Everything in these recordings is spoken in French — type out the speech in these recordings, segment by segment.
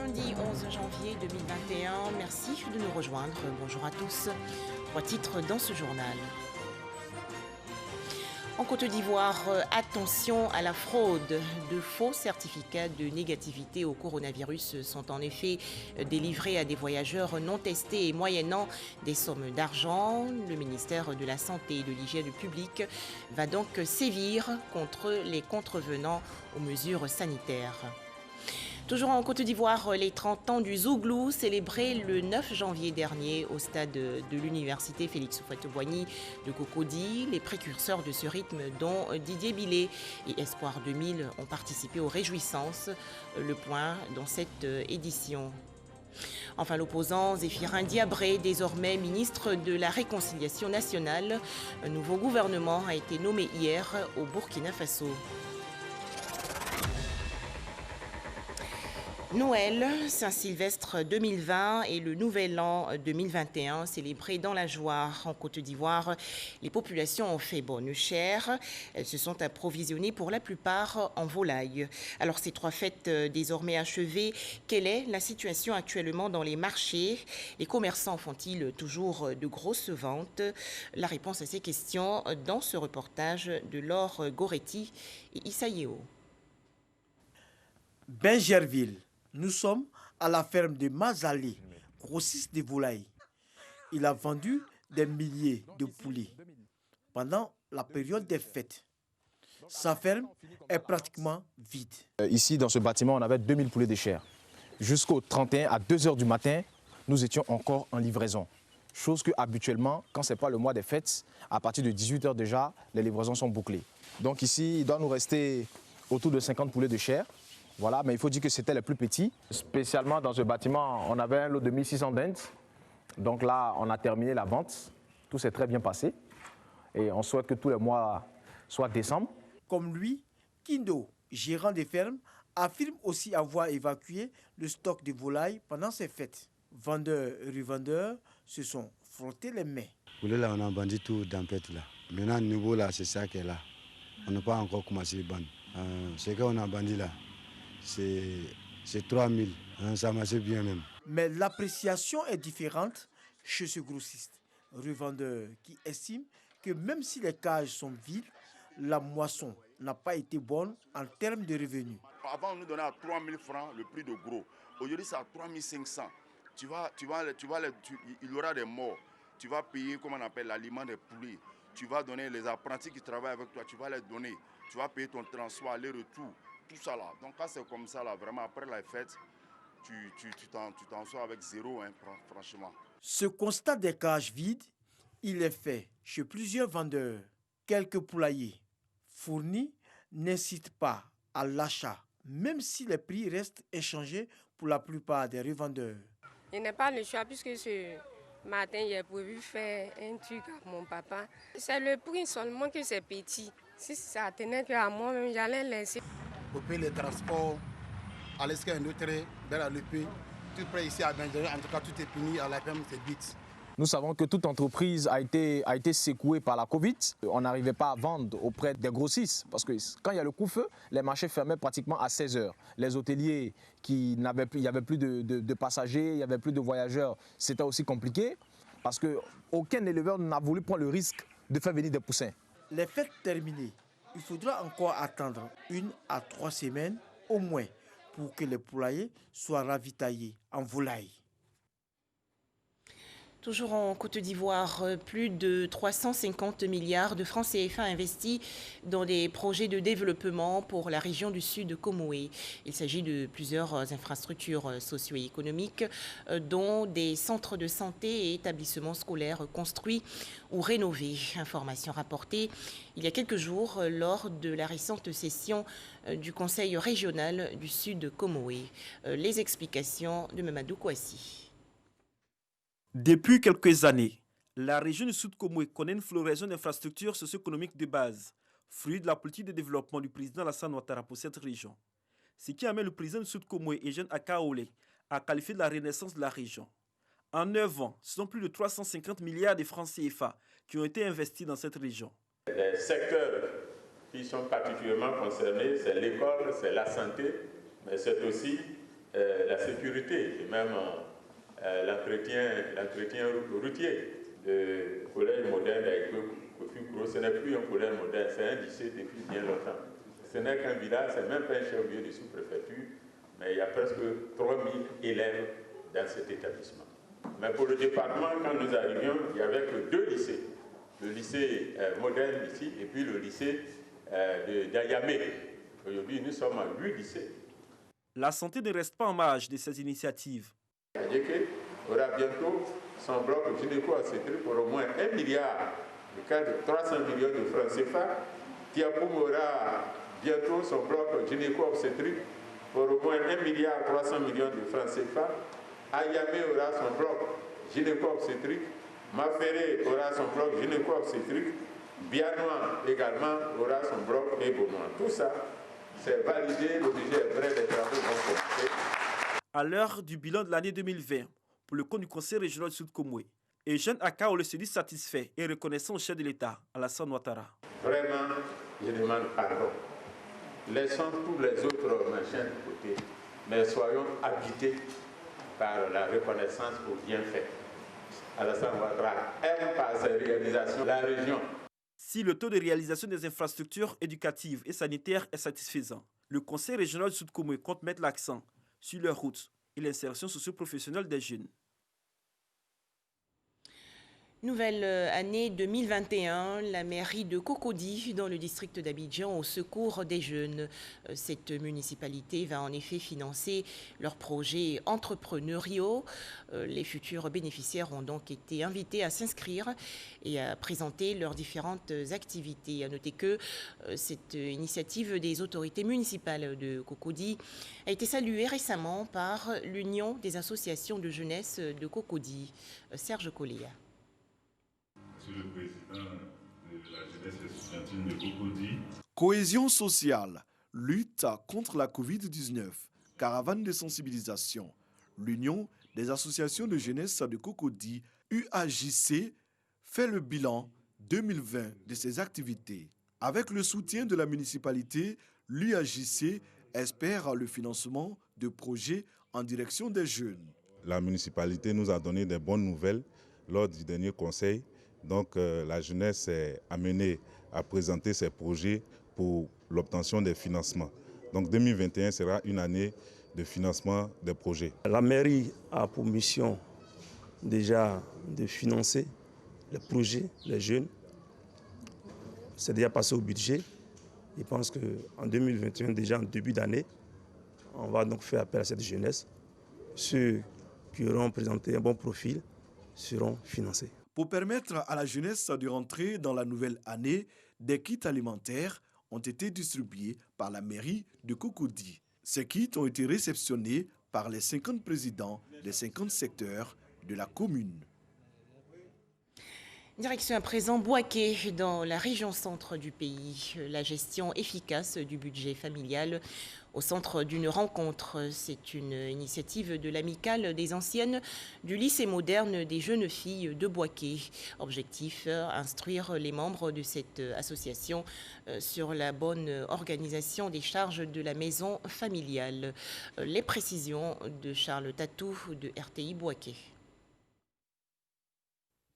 Lundi 11 janvier 2021, merci de nous rejoindre. Bonjour à tous. 3 titres dans ce journal. En Côte d'Ivoire, attention à la fraude. De faux certificats de négativité au coronavirus sont en effet délivrés à des voyageurs non testés et moyennant des sommes d'argent. Le ministère de la Santé et de l'Hygiène publique va donc sévir contre les contrevenants aux mesures sanitaires. Toujours en Côte d'Ivoire, les 30 ans du Zouglou célébrés le 9 janvier dernier au stade de l'université Félix Houphouët-Boigny de Cocody. Les précurseurs de ce rythme, dont Didier Billet et Espoir 2000, ont participé aux réjouissances. Le point dans cette édition. Enfin, l'opposant Zéphirin Diabré, désormais ministre de la Réconciliation nationale. Un nouveau gouvernement a été nommé hier au Burkina Faso. Noël, Saint-Sylvestre 2020 et le Nouvel An 2021 célébrés dans la joie en Côte d'Ivoire. Les populations ont fait bonne chère. Elles se sont approvisionnées pour la plupart en volaille. Alors ces 3 fêtes désormais achevées, quelle est la situation actuellement dans les marchés? Les commerçants font-ils toujours de grosses ventes? La réponse à ces questions dans ce reportage de Laure Goretti et Issa Yeo. Benjerville. Nous sommes à la ferme de Mazali, grossiste de volailles. Il a vendu des milliers de poulets pendant la période des fêtes. Sa ferme est pratiquement vide. Ici, dans ce bâtiment, on avait 2000 poulets de chair. Jusqu'au 31 à 2 h du matin, nous étions encore en livraison. Chose que habituellement, quand ce n'est pas le mois des fêtes, à partir de 18 h déjà, les livraisons sont bouclées. Donc ici, il doit nous rester autour de 50 poulets de chair. Voilà, mais il faut dire que c'était les plus petits. Spécialement dans ce bâtiment, on avait un lot de 1600 dindes. Donc là, on a terminé la vente. Tout s'est très bien passé. Et on souhaite que tous les mois soient décembre. Comme lui, Kindo, gérant des fermes, affirme aussi avoir évacué le stock de volailles pendant ces fêtes. Vendeurs et revendeurs se sont frottés les mains. Là, on a vendu tout dans pète là. Maintenant, le niveau là, c'est ça qui est là. On n'a pas encore commencé à vendre. Ce qu'on a vendu là, c'est 3000, ça marche bien même. Mais l'appréciation est différente chez ce grossiste, revendeur qui estime que même si les cages sont vides, la moisson n'a pas été bonne en termes de revenus. Avant, on nous donnait à 3000 francs le prix de gros. Aujourd'hui, c'est à 3500. Il y aura des morts. Tu vas payer, comme on appelle, l'aliment des poulets. Tu vas donner les apprentis qui travaillent avec toi, tu vas les donner. Tu vas payer ton transport, aller-retour. Tout ça là. Donc quand c'est comme ça là, vraiment après la fête, tu t'en sors avec zéro, hein, franchement. Ce constat des cages vides, il est fait chez plusieurs vendeurs. Quelques poulaillers fournis n'incitent pas à l'achat, même si les prix restent inchangés pour la plupart des revendeurs. Je n'ai pas le choix puisque ce matin, j'ai prévu faire un truc à mon papa. C'est le prix seulement que c'est petit. Si ça tenait qu'à moi, j'allais laisser. Pour payer les transports, à l'escalier un autre, vers la Lepé, tout près ici à Benjamin, en tout cas tout est fini, à la ferme c'est vite. Nous savons que toute entreprise a été secouée par la Covid. On n'arrivait pas à vendre auprès des grossistes parce que quand il y a le coup-feu, les marchés fermaient pratiquement à 16 h. Les hôteliers, il n'y avait plus de passagers, il n'y avait plus de voyageurs, c'était aussi compliqué parce qu'aucun éleveur n'a voulu prendre le risque de faire venir des poussins. Les fêtes terminées, il faudra encore attendre 1 à 3 semaines au moins pour que les poulaillers soient ravitaillés en volaille. Toujours en Côte d'Ivoire, plus de 350 milliards de francs CFA investis dans des projets de développement pour la région du sud de Comoé. Il s'agit de plusieurs infrastructures socio-économiques, dont des centres de santé et établissements scolaires construits ou rénovés. Information rapportée il y a quelques jours lors de la récente session du Conseil régional du sud de Comoé. Les explications de Mamadou Kouassi. Depuis quelques années, la région du Sud Comoé connaît une floraison d'infrastructures socio-économiques de base, fruit de la politique de développement du président Alassane Ouattara pour cette région. Ce qui amène le président du Sud Comoé, Eugène Akaolé, à qualifier de la renaissance de la région. En 9 ans, ce sont plus de 350 milliards de francs CFA qui ont été investis dans cette région. Les secteurs qui sont particulièrement concernés, c'est l'école, c'est la santé, mais c'est aussi la sécurité et même l'entretien routier. Le collège moderne avec Kofi Kuro, ce n'est plus un collège moderne, c'est un lycée depuis bien longtemps. Ce n'est qu'un village, ce n'est même pas un chef-lieu de sous-préfecture, mais il y a presque 3000 élèves dans cet établissement. Mais pour le département, quand nous arrivions, il n'y avait que 2 lycées. Le lycée moderne ici et puis le lycée d'Ayamé. Aujourd'hui, nous sommes à 8 lycées. La santé ne reste pas en marge de ces initiatives. Adjeke aura bientôt son bloc gynéco-obstétrique pour au moins 1 milliard, le cas de 300 millions de francs CFA. Tiapoum aura bientôt son bloc gynéco-obstétrique pour au moins 1 milliard 300 millions de francs CFA. Ayamé aura son bloc gynéco-obstétrique. Maféré aura son bloc gynéco-obstétrique. Bianois également aura son bloc Éboumois. Tout ça, c'est validé, le budget est prêt, les travaux vont commencer. À l'heure du bilan de l'année 2020, pour le compte du Conseil régional du Sud-Comoé, Eugène Akaole se dit satisfait et reconnaissant au chef de l'État, Alassane Ouattara. Vraiment, je demande pardon. Laissons tous les autres machins de côté, mais soyons habités par la reconnaissance au bienfait. Alassane Ouattara aime par ses réalisations la région. Si le taux de réalisation des infrastructures éducatives et sanitaires est satisfaisant, le Conseil régional du Sud-Comoé compte mettre l'accent sur les routes et l'insertion socio-professionnelle des jeunes. Nouvelle année 2021, la mairie de Cocody, dans le district d'Abidjan, au secours des jeunes. Cette municipalité va en effet financer leurs projets entrepreneuriaux. Les futurs bénéficiaires ont donc été invités à s'inscrire et à présenter leurs différentes activités. À noter que cette initiative des autorités municipales de Cocody a été saluée récemment par l'Union des associations de jeunesse de Cocody. Serge Collia. Monsieur le Président de la jeunesse estudiantine de Cocody. Cohésion sociale, lutte contre la Covid-19, caravane de sensibilisation. L'Union des associations de jeunesse de Cocody, UAJC, fait le bilan 2020 de ses activités. Avec le soutien de la municipalité, l'UAJC espère le financement de projets en direction des jeunes. La municipalité nous a donné des bonnes nouvelles lors du dernier conseil. Donc la jeunesse est amenée à présenter ses projets pour l'obtention des financements. Donc 2021 sera une année de financement des projets. La mairie a pour mission déjà de financer les projets, les jeunes. C'est déjà passé au budget. Je pense qu'en 2021, déjà en début d'année, on va donc faire appel à cette jeunesse. Ceux qui auront présenté un bon profil seront financés. Pour permettre à la jeunesse de rentrer dans la nouvelle année, des kits alimentaires ont été distribués par la mairie de Cocody. Ces kits ont été réceptionnés par les 50 présidents des 50 secteurs de la commune. Direction à présent Bouaké, dans la région centre du pays. La gestion efficace du budget familial au centre d'une rencontre. C'est une initiative de l'amicale des anciennes du lycée moderne des jeunes filles de Bouaké. Objectif, instruire les membres de cette association sur la bonne organisation des charges de la maison familiale. Les précisions de Charles Tatou de RTI Bouaké.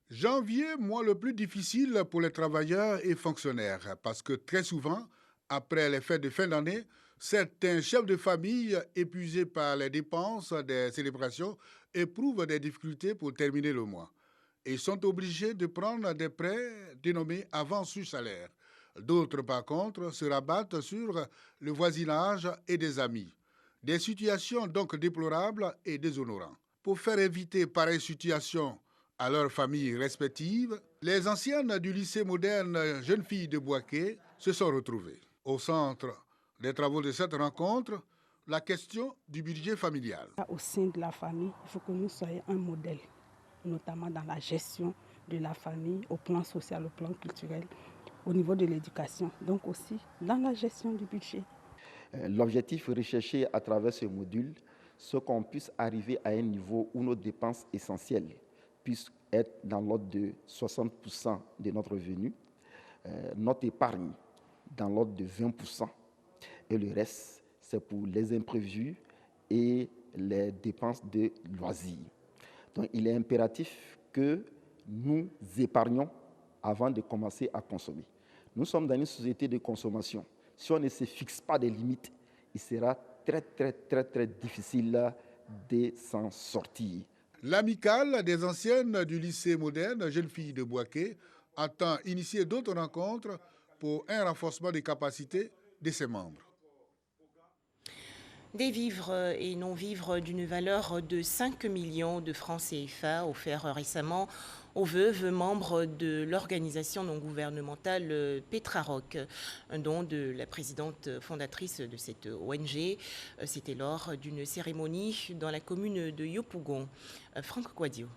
Janvier, mois le plus difficile pour les travailleurs et fonctionnaires, parce que très souvent, après les fêtes de fin d'année, certains chefs de famille, épuisés par les dépenses des célébrations, éprouvent des difficultés pour terminer le mois. Ils sont obligés de prendre des prêts dénommés avance sur salaire. D'autres, par contre, se rabattent sur le voisinage et des amis. Des situations donc déplorables et déshonorantes. Pour faire éviter pareille situation à leurs familles respectives, les anciennes du lycée moderne Jeunes Filles de Bouaké se sont retrouvées. Au centre des travaux de cette rencontre, la question du budget familial. Au sein de la famille, il faut que nous soyons un modèle, notamment dans la gestion de la famille, au plan social, au plan culturel, au niveau de l'éducation, donc aussi dans la gestion du budget. L'objectif recherché à travers ce module, c'est qu'on puisse arriver à un niveau où nos dépenses essentielles puisse être dans l'ordre de 60% de notre revenu, notre épargne dans l'ordre de 20%, et le reste, c'est pour les imprévus et les dépenses de loisirs. Donc il est impératif que nous épargnons avant de commencer à consommer. Nous sommes dans une société de consommation. Si on ne se fixe pas des limites, il sera très difficile de s'en sortir. L'amicale des anciennes du lycée moderne, jeunes filles de Bouaké, entend initier d'autres rencontres pour un renforcement des capacités de ses membres. Des vivres et non-vivres d'une valeur de 5 millions de francs CFA offerts récemment aux veuves membres de l'organisation non gouvernementale Petraroc, un don de la présidente fondatrice de cette ONG. C'était lors d'une cérémonie dans la commune de Yopougon. Franck Kouadio.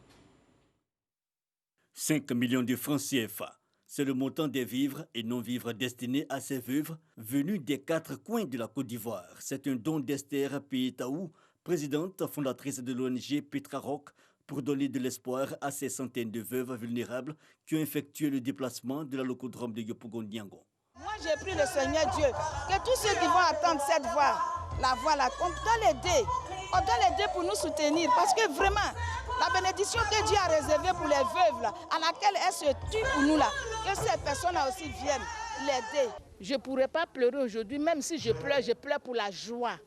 5 millions de francs CFA. C'est le montant des vivres et non-vivres destinés à ces veuves venus des 4 coins de la Côte d'Ivoire. C'est un don d'Esther Pietaou, présidente fondatrice de l'ONG Petraroc, pour donner de l'espoir à ces centaines de veuves vulnérables qui ont effectué le déplacement de la locodrome de Yopougon-Niango. Moi, j'ai pris le Seigneur Dieu, que tous ceux qui vont attendre cette voie, la voie là, on doit l'aider. On doit l'aider pour nous soutenir, parce que vraiment, la bénédiction que Dieu a réservée pour les veuves, là, à laquelle elles se tuent pour nous, là, que ces personnes-là aussi viennent l'aider. Je ne pourrais pas pleurer aujourd'hui, même si je pleure pour la joie.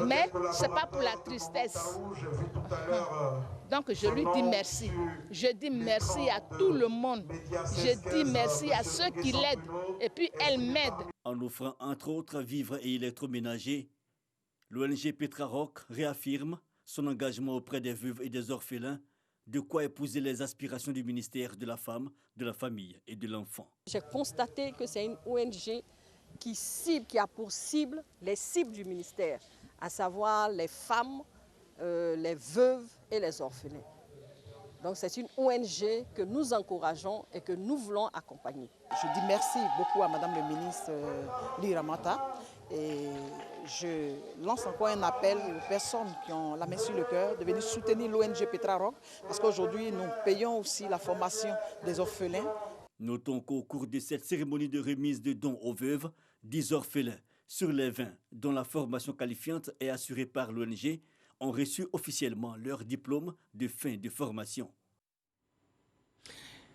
Mais ce n'est pas pour la tristesse. Donc je lui dis merci. Je dis merci à tout le monde. Je dis merci à ceux qui l'aident. Et puis elle m'aide. En offrant entre autres vivres et électroménagers, l'ONG Petraroc réaffirme son engagement auprès des veuves et des orphelins, de quoi épouser les aspirations du ministère de la Femme, de la Famille et de l'Enfant. J'ai constaté que c'est une ONG qui a pour cible les cibles du ministère, à savoir les femmes, les veuves et les orphelins. Donc c'est une ONG que nous encourageons et que nous voulons accompagner. Je dis merci beaucoup à Madame le ministre Liramata et je lance encore un appel aux personnes qui ont la main sur le cœur de venir soutenir l'ONG Petraroc parce qu'aujourd'hui nous payons aussi la formation des orphelins. Notons qu'au cours de cette cérémonie de remise de dons aux veuves, 10 orphelins sur les 20 dont la formation qualifiante est assurée par l'ONG ont reçu officiellement leur diplôme de fin de formation.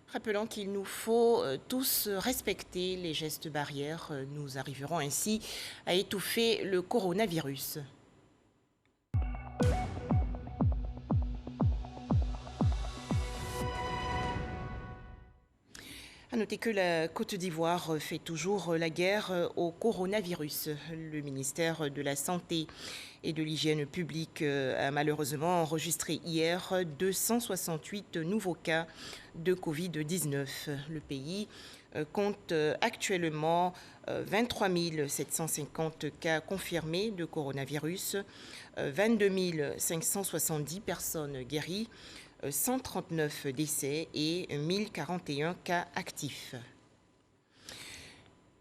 Rappelons qu'il nous faut tous respecter les gestes barrières. Nous arriverons ainsi à étouffer le coronavirus. À noter que la Côte d'Ivoire fait toujours la guerre au coronavirus. Le ministère de la Santé et de l'Hygiène publique a malheureusement enregistré hier 268 nouveaux cas de Covid-19. Le pays compte actuellement 23 750 cas confirmés de coronavirus, 22 570 personnes guéries, 139 décès et 1041 cas actifs.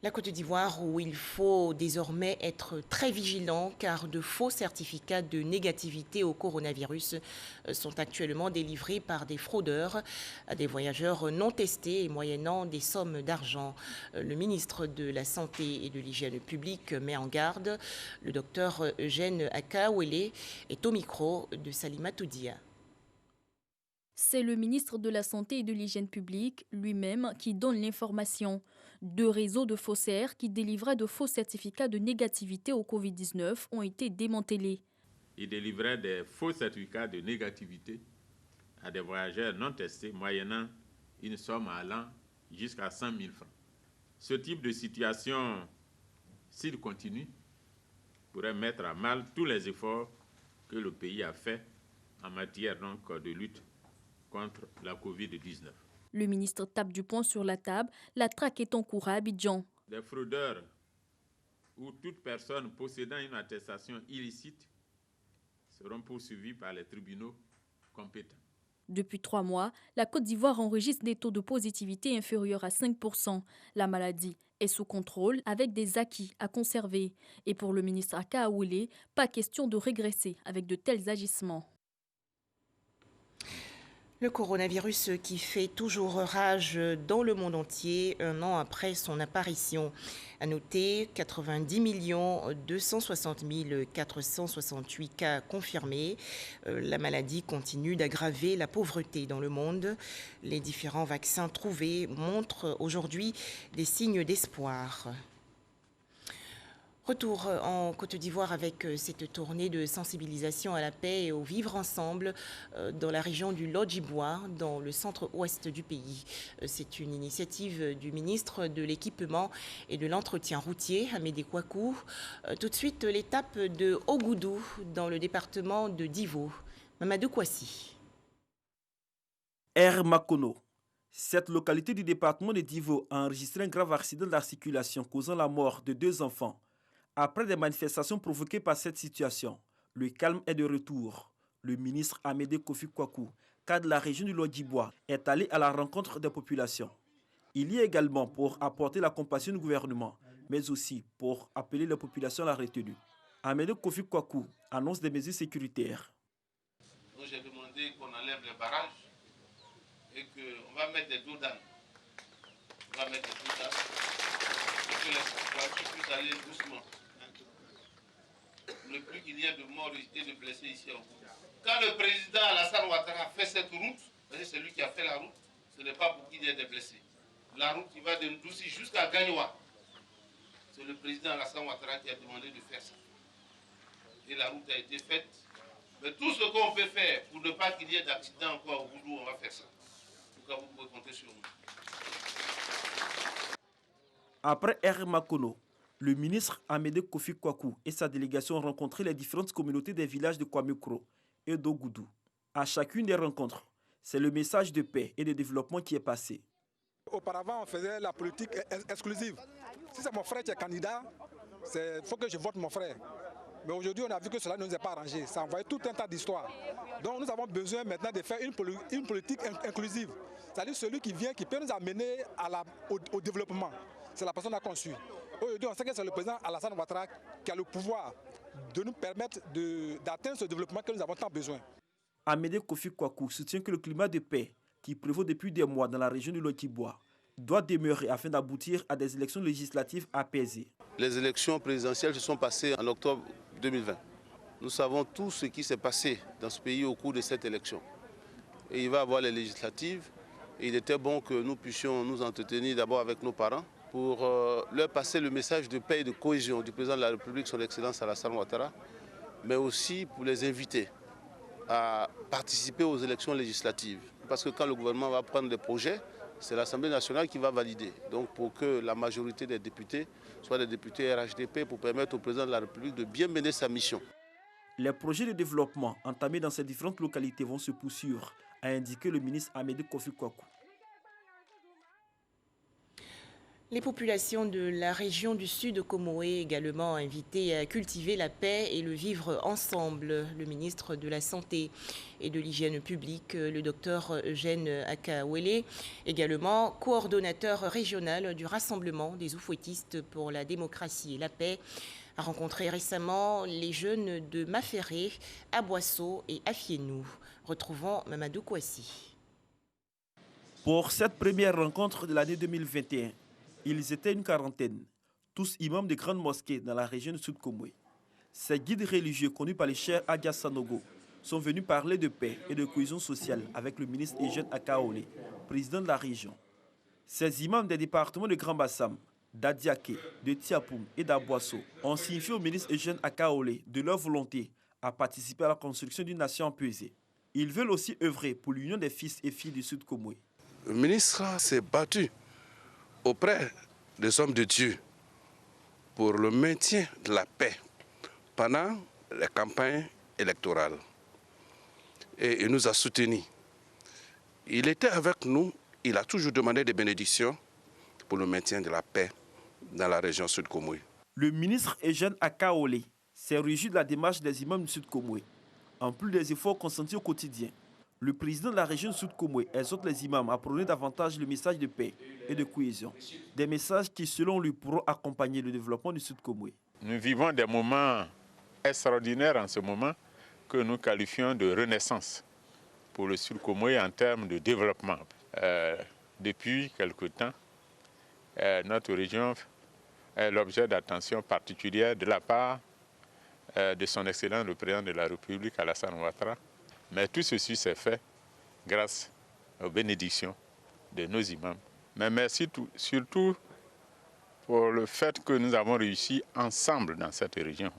La Côte d'Ivoire où il faut désormais être très vigilant car de faux certificats de négativité au coronavirus sont actuellement délivrés par des fraudeurs à des voyageurs non testés et moyennant des sommes d'argent. Le ministre de la Santé et de l'Hygiène publique met en garde. Le docteur Eugène Akawele est au micro de Salima Toudia. C'est le ministre de la Santé et de l'Hygiène publique lui-même qui donne l'information. 2 réseaux de faussaires qui délivraient de faux certificats de négativité au Covid-19 ont été démantelés. Ils délivraient des faux certificats de négativité à des voyageurs non testés, moyennant une somme allant jusqu'à 100 000 francs. Ce type de situation, s'il continue, pourrait mettre à mal tous les efforts que le pays a faits en matière donc, de lutte contre la Covid-19. Le ministre tape du poing sur la table. La traque est en cours à Abidjan. Des fraudeurs ou toute personne possédant une attestation illicite seront poursuivis par les tribunaux compétents. Depuis 3 mois, la Côte d'Ivoire enregistre des taux de positivité inférieurs à 5%. La maladie est sous contrôle avec des acquis à conserver. Et pour le ministre Akaoulé, pas question de régresser avec de tels agissements. Le coronavirus qui fait toujours rage dans le monde entier un an après son apparition. À noter 90 260 468 cas confirmés. La maladie continue d'aggraver la pauvreté dans le monde. Les différents vaccins trouvés montrent aujourd'hui des signes d'espoir. Retour en Côte d'Ivoire avec cette tournée de sensibilisation à la paix et au vivre ensemble dans la région du Lodjibois, dans le centre-ouest du pays. C'est une initiative du ministre de l'Équipement et de l'Entretien routier, Amédée Kouakou. Tout de suite, l'étape de Ogoudou, dans le département de Divo. Mamadou Kouassi. Air Makono. Cette localité du département de Divo a enregistré un grave accident de la circulation causant la mort de 2 enfants. Après des manifestations provoquées par cette situation, le calme est de retour. Le ministre Amédée Kouakou, cadre de la région du Lodjibois, est allé à la rencontre des populations. Il y est également pour apporter la compassion du gouvernement, mais aussi pour appeler les populations à la retenue. Amédée Kouakou annonce des mesures sécuritaires. J'ai demandé qu'on enlève les barrages et qu'on va mettre des dos d'âne. On va mettre des dos d'âne pour que les voitures puissent aller doucement. Ne plus qu'il y ait de morts et de blessés ici au bout. Quand le président Alassane Ouattara fait cette route, c'est lui qui a fait la route, ce n'est pas pour qu'il y ait des blessés. La route qui va de Ndouzi jusqu'à Gagnoua, c'est le président Alassane Ouattara qui a demandé de faire ça. Et la route a été faite. Mais tout ce qu'on peut faire pour ne pas qu'il y ait d'accident encore au Boudou, on va faire ça. En tout cas, vous pouvez compter sur nous. Après R. Makono, le ministre Amédée Kouakou et sa délégation ont rencontré les différentes communautés des villages de Kwamekro et d'Ogoudou. À chacune des rencontres, c'est le message de paix et de développement qui est passé. Auparavant, on faisait la politique exclusive. Si c'est mon frère qui est candidat, il faut que je vote mon frère. Mais aujourd'hui, on a vu que cela ne nous est pas arrangé. Ça envoie tout un tas d'histoires. Donc nous avons besoin maintenant de faire une politique inclusive. C'est-à-dire celui qui vient, qui peut nous amener au développement. C'est la personne qu'on suit. Aujourd'hui, on sait que c'est le président Alassane Ouattara qui a le pouvoir de nous permettre d'atteindre ce développement que nous avons tant besoin. Amédée Kouakou soutient que le climat de paix qui prévaut depuis des mois dans la région du Lodjibois doit demeurer afin d'aboutir à des élections législatives apaisées. Les élections présidentielles se sont passées en octobre 2020. Nous savons tout ce qui s'est passé dans ce pays au cours de cette élection. Et il va y avoir les législatives. Et il était bon que nous puissions nous entretenir d'abord avec nos parents pour leur passer le message de paix et de cohésion du président de la République, son Excellence Alassane Ouattara, mais aussi pour les inviter à participer aux élections législatives. Parce que quand le gouvernement va prendre des projets, c'est l'Assemblée nationale qui va valider. Donc pour que la majorité des députés soient des députés RHDP pour permettre au président de la République de bien mener sa mission. Les projets de développement entamés dans ces différentes localités vont se poursuivre, a indiqué le ministre Amédée Kouakou. Les populations de la région du Sud Comoé également invitées à cultiver la paix et le vivre ensemble. Le ministre de la Santé et de l'Hygiène publique, le docteur Eugène Akawele, également coordonnateur régional du Rassemblement des Oufouettistes pour la démocratie et la paix, a rencontré récemment les jeunes de Maféré, Aboisseau et Afienou. Retrouvons Mamadou Kouassi. Pour cette première rencontre de l'année 2021, ils étaient une quarantaine, tous imams de grandes mosquées dans la région du Sud-Komoué. Ces guides religieux connus par les chers Adja Sanogo sont venus parler de paix et de cohésion sociale avec le ministre Eugène Akaole, président de la région. Ces imams des départements de Grand Bassam, d'Adiaké, de Tiapoum et d'Aboisseau ont signifié au ministre Eugène Akaole de leur volonté à participer à la construction d'une nation apaisée. Ils veulent aussi œuvrer pour l'union des fils et filles du Sud-Komoué. Le ministre s'est battu auprès des hommes de Dieu pour le maintien de la paix pendant les campagnes électorales. Et il nous a soutenus. Il était avec nous, il a toujours demandé des bénédictions pour le maintien de la paix dans la région Sud-Komoué. Le ministre Eugène Akaole s'est réjoui de la démarche des imams du Sud-Komoué. En plus des efforts consentis au quotidien, le président de la région Sud-Komoué exhorte les imams à prôner davantage le message de paix et de cohésion. Des messages qui, selon lui, pourront accompagner le développement du Sud-Komoué. Nous vivons des moments extraordinaires en ce moment que nous qualifions de renaissance pour le Sud Comoé en termes de développement. Depuis quelque temps, notre région est l'objet d'attention particulière de la part de son Excellence le Président de la République, Alassane Ouattara. Mais tout ceci s'est fait grâce aux bénédictions de nos imams. Mais merci surtout pour le fait que nous avons réussi ensemble dans cette région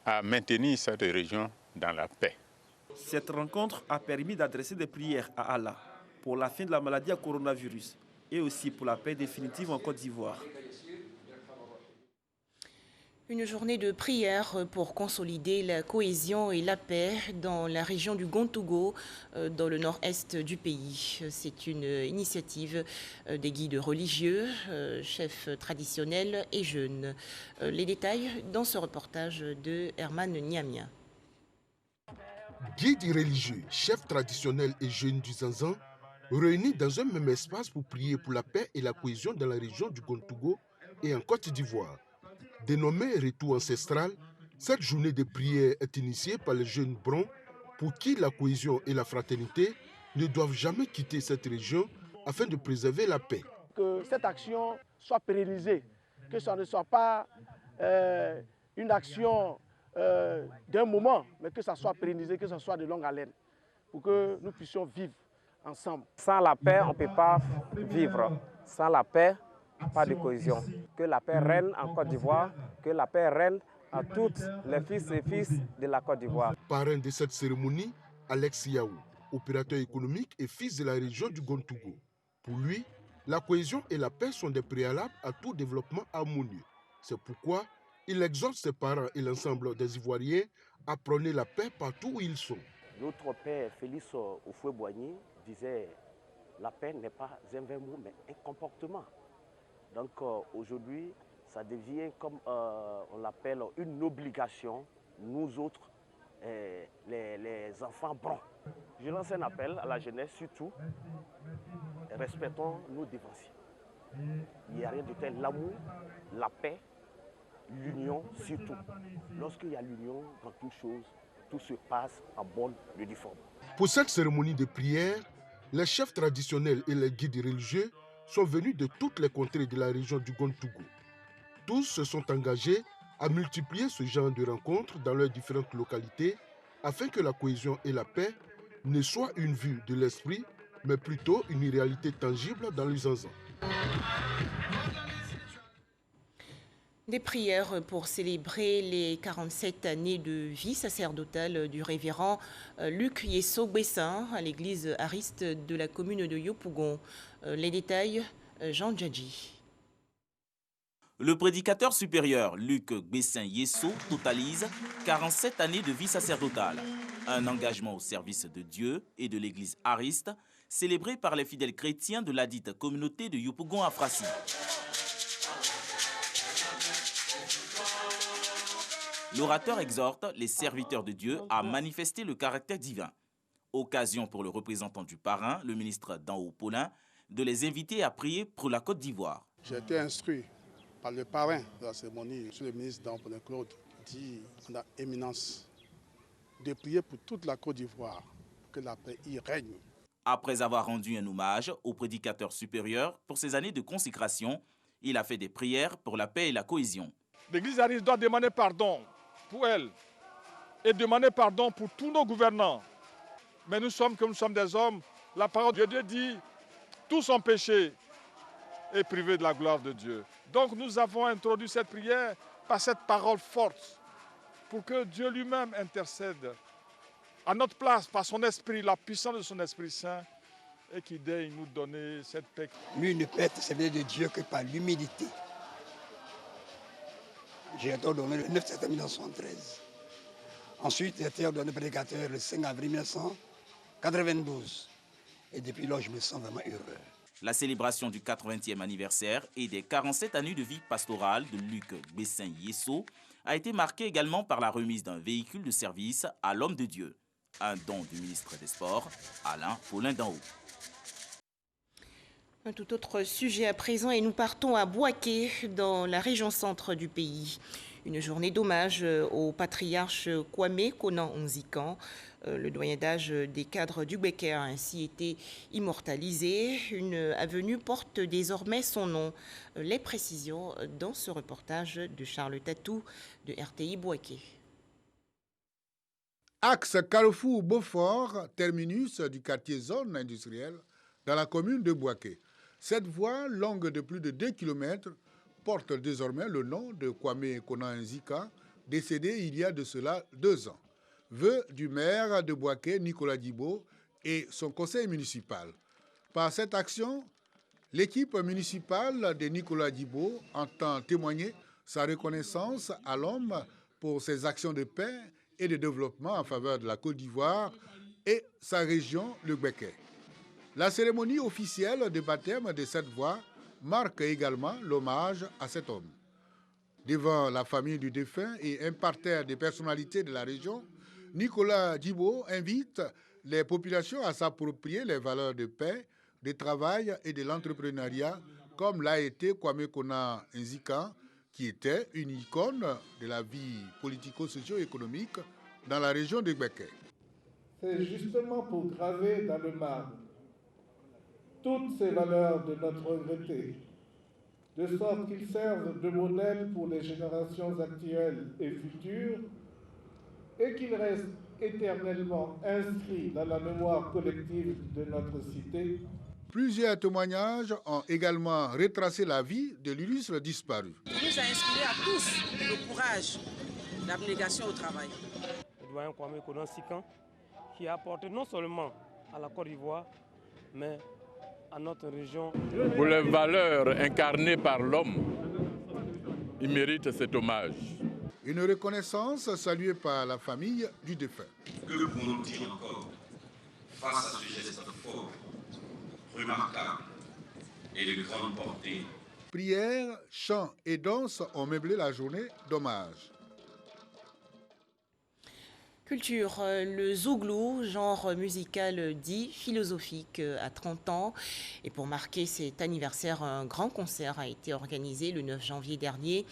à maintenir cette région dans la paix. Cette rencontre a permis d'adresser des prières à Allah pour la fin de la maladie à coronavirus et aussi pour la paix définitive en Côte d'Ivoire. Une journée de prière pour consolider la cohésion et la paix dans la région du Gontougo, dans le nord-est du pays. C'est une initiative des guides religieux, chefs traditionnels et jeunes. Les détails dans ce reportage de Herman Niamia. Guides religieux, chefs traditionnels et jeunes du Zanzan, réunis dans un même espace pour prier pour la paix et la cohésion dans la région du Gontougo et en Côte d'Ivoire. Dénommée Retour ancestral, cette journée de prière est initiée par les jeunes Brons pour qui la cohésion et la fraternité ne doivent jamais quitter cette région afin de préserver la paix. Que cette action soit pérennisée, que ce ne soit pas une action d'un moment, mais que ça soit pérennisé, que ce soit de longue haleine, pour que nous puissions vivre ensemble. Sans la paix, on ne peut pas vivre. Sans la paix, pas de cohésion. Que la paix règne en Côte d'Ivoire, que la paix règne à toutes les fils et filles de la Côte d'Ivoire. Parrain de cette cérémonie, Alex Yaou, opérateur économique et fils de la région du Gontougo. Pour lui, la cohésion et la paix sont des préalables à tout développement harmonieux. C'est pourquoi il exhorte ses parents et l'ensemble des Ivoiriens à prôner la paix partout où ils sont. Notre père Félix Houphouët-Boigny disait « La paix n'est pas un vain mot, mais un comportement ». Donc aujourd'hui, ça devient comme on l'appelle une obligation, nous autres, les enfants Brons. Je lance un appel à la jeunesse surtout, respectons nos défensifs. Il n'y a rien de tel, l'amour, la paix, l'union surtout. Lorsqu'il y a l'union dans toute chose, tout se passe en bonne uniforme. Pour cette cérémonie de prière, les chefs traditionnels et les guides religieux sont venus de toutes les contrées de la région du Gontougo. Tous se sont engagés à multiplier ce genre de rencontres dans leurs différentes localités afin que la cohésion et la paix ne soient une vue de l'esprit, mais plutôt une réalité tangible dans les Zanzan. Des prières pour célébrer les 47 années de vie sacerdotale du révérend Luc Yesso-Bessin à l'église Ariste de la commune de Yopougon. Les détails, Jean Djadji. Le prédicateur supérieur Luc Bessin Yesso totalise 47 années de vie sacerdotale. Un engagement au service de Dieu et de l'église Ariste, célébré par les fidèles chrétiens de la dite communauté de Yopougon-Afrassi. L'orateur exhorte les serviteurs de Dieu à manifester le caractère divin. Occasion pour le représentant du parrain, le ministre Danho Paulin, de les inviter à prier pour la Côte d'Ivoire. J'ai été instruit par le parrain de la cérémonie, monsieur le ministre Danho Paulin Claude, qui dit en éminence de prier pour toute la Côte d'Ivoire, que la paix y règne. Après avoir rendu un hommage au prédicateur supérieur pour ses années de consécration, il a fait des prières pour la paix et la cohésion. L'église Ariste doit demander pardon pour elle et demander pardon pour tous nos gouvernants. Mais nous sommes comme nous sommes des hommes. La parole de Dieu dit, tous sont péchés et privés de la gloire de Dieu. Donc nous avons introduit cette prière par cette parole forte pour que Dieu lui-même intercède à notre place par son esprit, la puissance de son Esprit Saint et qui daigne nous donner cette paix. Lui ne peut être servi de Dieu que par l'humilité. J'ai été ordonné le 9 septembre 1973. Ensuite, j'ai été ordonné prédicateur le 5 avril 1992. Et depuis là, je me sens vraiment heureux. La célébration du 80e anniversaire et des 47 années de vie pastorale de Luc Bessin Yesso a été marquée également par la remise d'un véhicule de service à l'homme de Dieu. Un don du ministre des Sports, Alain Paulin Danho. Un tout autre sujet à présent et nous partons à Bouaké, dans la région centre du pays. Une journée d'hommage au patriarche Kwame Konan Nzikan. Le doyen d'âge des cadres du Gbeke a ainsi été immortalisé. Une avenue porte désormais son nom. Les précisions dans ce reportage de Charles Tatou de RTI Bouaké. Axe Carrefour-Beaufort, terminus du quartier zone industrielle dans la commune de Bouaké. Cette voie, longue de plus de 2 km, porte désormais le nom de Kwame Konan Nzikan, décédé il y a de cela 2 ans. Vœu du maire de Bouaké, Nicolas Dibo, et son conseil municipal. Par cette action, l'équipe municipale de Nicolas Dibo entend témoigner sa reconnaissance à l'homme pour ses actions de paix et de développement en faveur de la Côte d'Ivoire et sa région, le Gbeke. La cérémonie officielle de baptême de cette voie marque également l'hommage à cet homme. Devant la famille du défunt et un parterre de personnalités de la région, Nicolas Dibo invite les populations à s'approprier les valeurs de paix, de travail et de l'entrepreneuriat, comme l'a été Kwame Konan Nzikan, qui était une icône de la vie politico-socio-économique dans la région de Gbeke. C'est justement pour graver dans le marbre toutes ces valeurs de notre regretté, de sorte qu'ils servent de modèle pour les générations actuelles et futures, et qu'ils restent éternellement inscrits dans la mémoire collective de notre cité. Plusieurs témoignages ont également retracé la vie de l'illustre disparu. Il nous a inspiré à tous le courage, l'abnégation au travail. Le doyen Kwame Konan Nzikan, qui a apporté non seulement à la Côte d'Ivoire, mais à notre région. Pour les valeurs incarnées par l'homme, il mérite cet hommage. Une reconnaissance saluée par la famille du défunt. Que pouvons-nous dire encore face à ce geste fort, remarquable et de grande portée? Prières, chants et danses ont meublé la journée d'hommage. Culture, le zouglou, genre musical dit philosophique, à 30 ans. Et pour marquer cet anniversaire, un grand concert a été organisé le 9 janvier dernier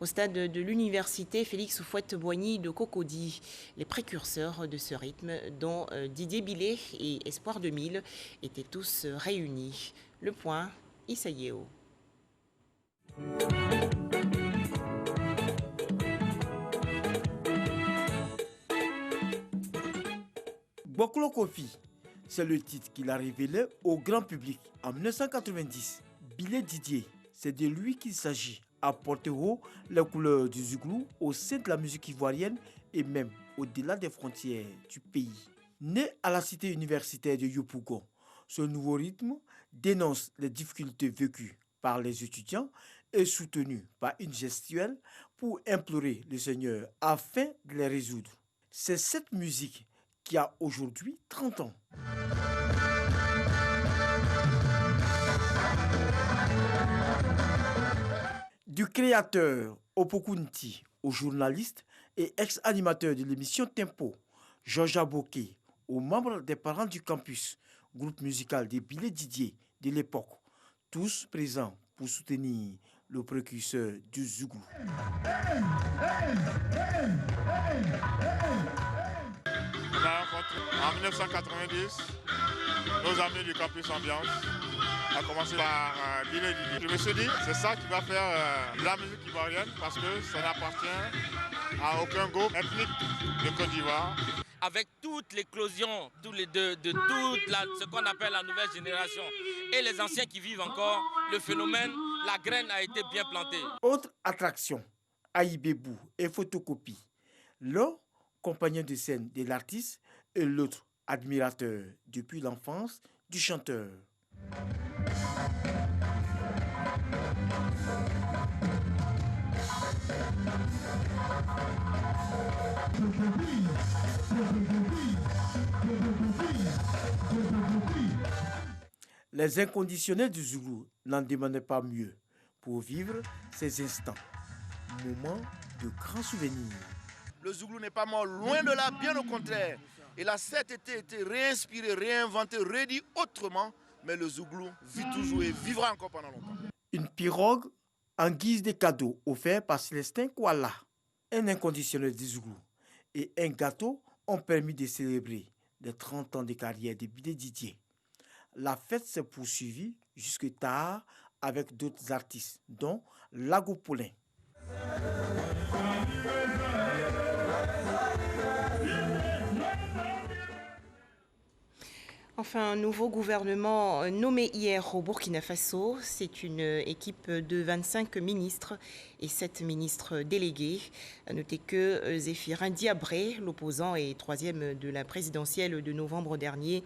au stade de l'université Félix Houphouët-Boigny de Cocody. Les précurseurs de ce rythme, dont Didier Billet et Espoir 2000, étaient tous réunis. Le point, Issa Yeo. Boklo Kofi, c'est le titre qu'il a révélé au grand public en 1990. Billet Didier, c'est de lui qu'il s'agit, à porter haut les couleurs du zouglou au sein de la musique ivoirienne et même au-delà des frontières du pays. Né à la cité universitaire de Yopougon, ce nouveau rythme dénonce les difficultés vécues par les étudiants et soutenu par une gestuelle pour implorer le Seigneur afin de les résoudre. C'est cette musique qui a aujourd'hui 30 ans. Du créateur Opokunti au journaliste et ex-animateur de l'émission Tempo, Georges Aboké, aux membres des parents du campus, groupe musical des Billet Didier de l'époque, tous présents pour soutenir le précurseur du zouglou. On a rencontré en 1990 nos amis du campus Ambiance, à commencer par Billet Didier. Je me suis dit, c'est ça qui va faire la musique ivoirienne parce que ça n'appartient à aucun groupe ethnique de Côte d'Ivoire. Avec toute l'éclosion de toute ce qu'on appelle la nouvelle génération et les anciens qui vivent encore, le phénomène, la graine a été bien plantée. Autre attraction, Aïbébou et photocopie. L'un, compagnon de scène de l'artiste, et l'autre, admirateur depuis l'enfance du chanteur. Les inconditionnels du Zoulou n'en demandaient pas mieux pour vivre ces instants, moments de grands souvenirs. Le Zoulou n'est pas mort, loin de là, bien au contraire. Il a cet été été réinspiré, réinventé, redit autrement, mais le Zoulou vit toujours et vivra encore pendant longtemps. Une pirogue en guise de cadeau offert par Célestin Kouala. un inconditionnel des Zouglous et un gâteau ont permis de célébrer les 30 ans de carrière de Bidé Didier. La fête s'est poursuivie jusque tard avec d'autres artistes, dont Lago Paulin. Enfin, un nouveau gouvernement nommé hier au Burkina Faso. C'est une équipe de 25 ministres et 7 ministres délégués. Notez que Zéphirin Diabré, l'opposant et troisième de la présidentielle de novembre dernier,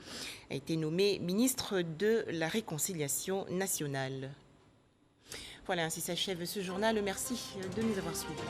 a été nommé ministre de la Réconciliation nationale. Voilà, ainsi s'achève ce journal. Merci de nous avoir suivis.